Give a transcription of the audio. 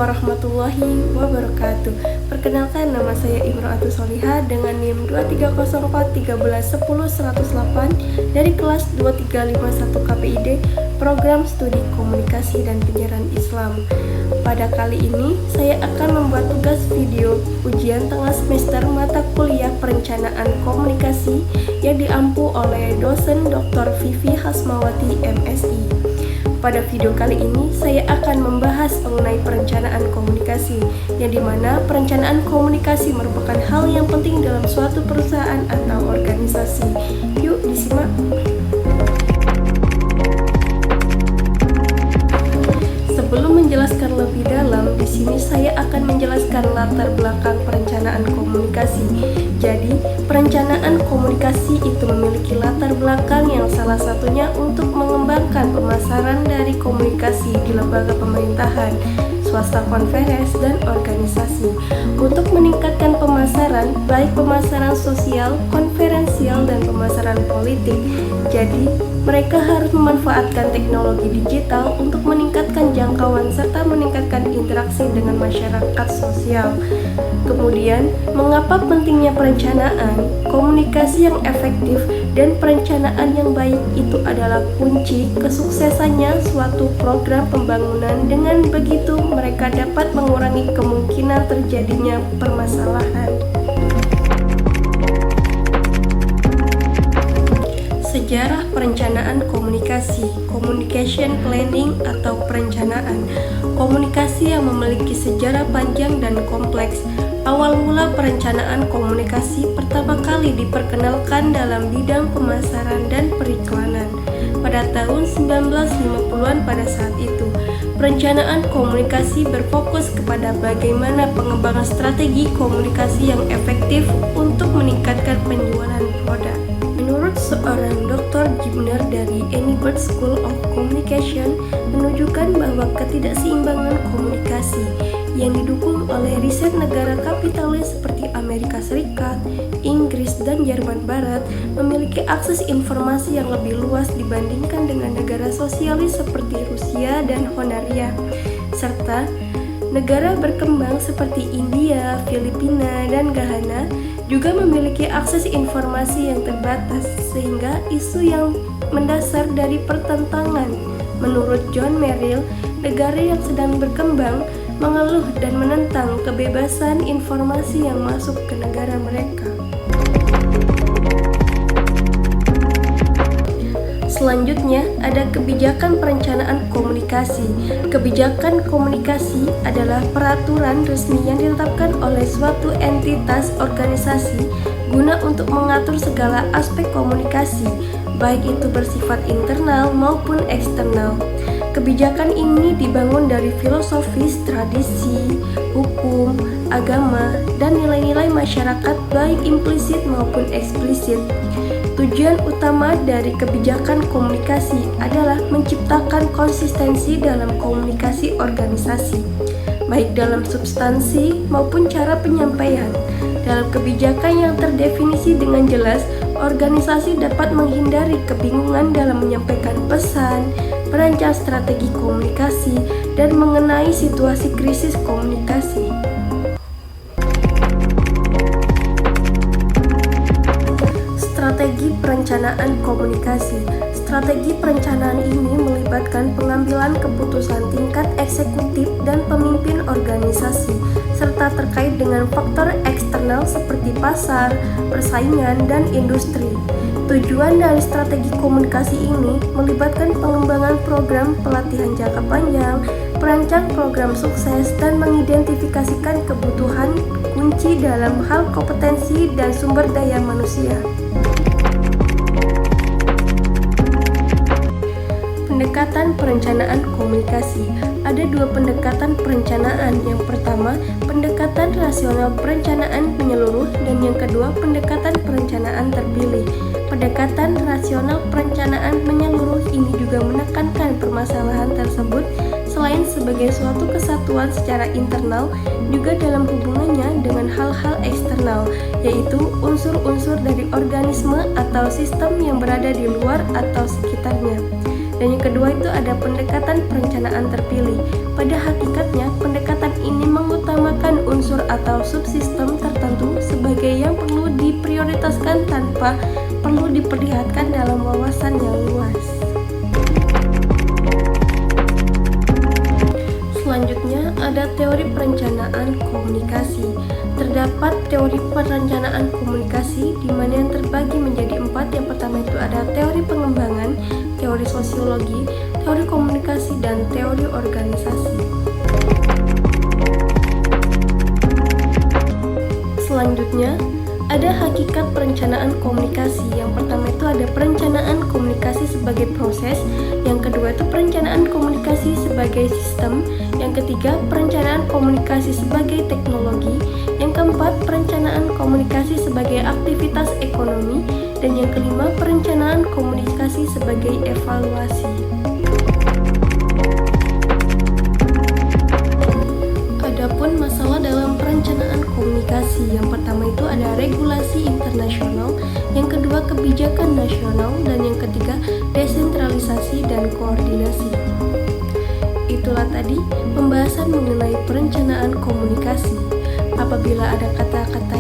warahmatullahi wabarakatuh. Perkenalkan, nama saya Imro'atus Solihah dengan NIM 230413110108 dari kelas 2351 KPID Program Studi Komunikasi dan Penyiaran Islam. Pada kali ini, saya akan membuat tugas video ujian tengah semester mata kuliah Perencanaan Komunikasi yang diampu oleh dosen Dr. Vivi Hasmawati, MSI. Pada video kali ini, saya akan membahas mengenai perencanaan komunikasi, yang dimana perencanaan komunikasi merupakan hal yang penting dalam suatu perusahaan atau organisasi. Yuk disimak. Sebelum menjelaskan lebih dalam, di sini saya akan menjelaskan latar belakang perencanaan komunikasi. Jadi, perencanaan komunikasi itu memiliki latar belakang yang salah satunya untuk mengembangkan pemasaran dari komunikasi di lembaga pemerintahan, swasta konferensi, dan organisasi untuk meningkatkan pemasaran, baik pemasaran sosial, konferensial, dan pemasaran politik. Jadi, mereka harus memanfaatkan teknologi digital untuk meningkatkan jangkauan serta meningkatkan interaksi dengan masyarakat sosial. Kemudian, mengapa pentingnya perencanaan, komunikasi yang efektif, dan perencanaan yang baik itu adalah kunci kesuksesannya suatu program pembangunan. Dengan begitu, mereka dapat mengurangi kemungkinan terjadinya permasalahan. Sejarah perencanaan komunikasi, communication planning atau perencanaan. Komunikasi yang memiliki sejarah panjang dan kompleks. Awal mula perencanaan komunikasi pertama kali diperkenalkan dalam bidang pemasaran dan periklanan pada tahun 1950-an. Pada saat itu, perencanaan komunikasi berfokus kepada bagaimana pengembangan strategi komunikasi yang efektif untuk meningkatkan penjualan produk. Menurut seorang Dr. Gibner dari Edinburgh School of Communication, menunjukkan bahwa ketidakseimbangan komunikasi yang didukung oleh riset negara kapitalis seperti Amerika Serikat, Inggris, dan Jerman Barat memiliki akses informasi yang lebih luas dibandingkan dengan negara sosialis seperti Rusia dan Hongaria, serta negara berkembang seperti India, Filipina, dan Ghana juga memiliki akses informasi yang terbatas, sehingga isu yang mendasar dari pertentangan. Menurut John Merrill, negara yang sedang berkembang mengeluh dan menentang kebebasan informasi yang masuk ke negara mereka. Selanjutnya, ada kebijakan perencanaan komunikasi. Kebijakan komunikasi adalah peraturan resmi yang ditetapkan oleh suatu entitas organisasi guna untuk mengatur segala aspek komunikasi, baik itu bersifat internal maupun eksternal. Kebijakan ini dibangun dari filosofis, tradisi, hukum, agama, dan nilai-nilai masyarakat baik implisit maupun eksplisit. Tujuan utama dari kebijakan komunikasi adalah menciptakan konsistensi dalam komunikasi organisasi, baik dalam substansi maupun cara penyampaian. Dalam kebijakan yang terdefinisi dengan jelas, organisasi dapat menghindari kebingungan dalam menyampaikan pesan, merancang strategi komunikasi, dan mengenai situasi krisis komunikasi. Strategi perencanaan komunikasi. Strategi perencanaan ini melibatkan pengambilan keputusan tingkat eksekutif dan pemimpin organisasi, serta terkait dengan faktor eksternal seperti pasar, persaingan, dan industri. Tujuan dari strategi komunikasi ini melibatkan pengembangan program pelatihan jangka panjang, perancang program sukses, dan mengidentifikasikan kebutuhan kunci dalam hal kompetensi dan sumber daya manusia. Pendekatan perencanaan komunikasi. Ada dua pendekatan perencanaan. Yang pertama, pendekatan rasional perencanaan menyeluruh, dan yang kedua, pendekatan perencanaan terpilih. Pendekatan rasional perencanaan menyeluruh ini juga menekankan permasalahan tersebut selain sebagai suatu kesatuan secara internal, juga dalam hubungannya dengan hal-hal eksternal, yaitu unsur-unsur dari organisme atau sistem yang berada di luar atau sekitarnya. Dan yang kedua itu ada pendekatan perencanaan terpilih. Pada hakikatnya, pendekatan ini mengutamakan unsur atau subsistem tertentu sebagai yang perlu diprioritaskan tanpa perlu diperlihatkan dalam wawasan yang luas. Selanjutnya ada teori perencanaan komunikasi. Terdapat teori perencanaan komunikasi di mana yang terbagi menjadi 4. Yang pertama itu ada teori pengembangan, teori sosiologi, teori komunikasi, dan teori organisasi. Selanjutnya ada hakikat perencanaan komunikasi. Yang pertama itu ada perencanaan komunikasi sebagai proses, yang kedua itu perencanaan komunikasi sebagai sistem, yang ketiga perencanaan komunikasi sebagai teknologi, yang keempat perencanaan komunikasi sebagai aktivitas ekonomi, dan yang kelima perencanaan komunikasi sebagai evaluasi. Adapun masalah dalam perencanaan komunikasi, yang pertama itu ada regulasi internasional, yang kedua kebijakan nasional, dan yang ketiga desentralisasi dan koordinasi. Itulah tadi pembahasan mengenai perencanaan komunikasi. Apabila ada kata-kata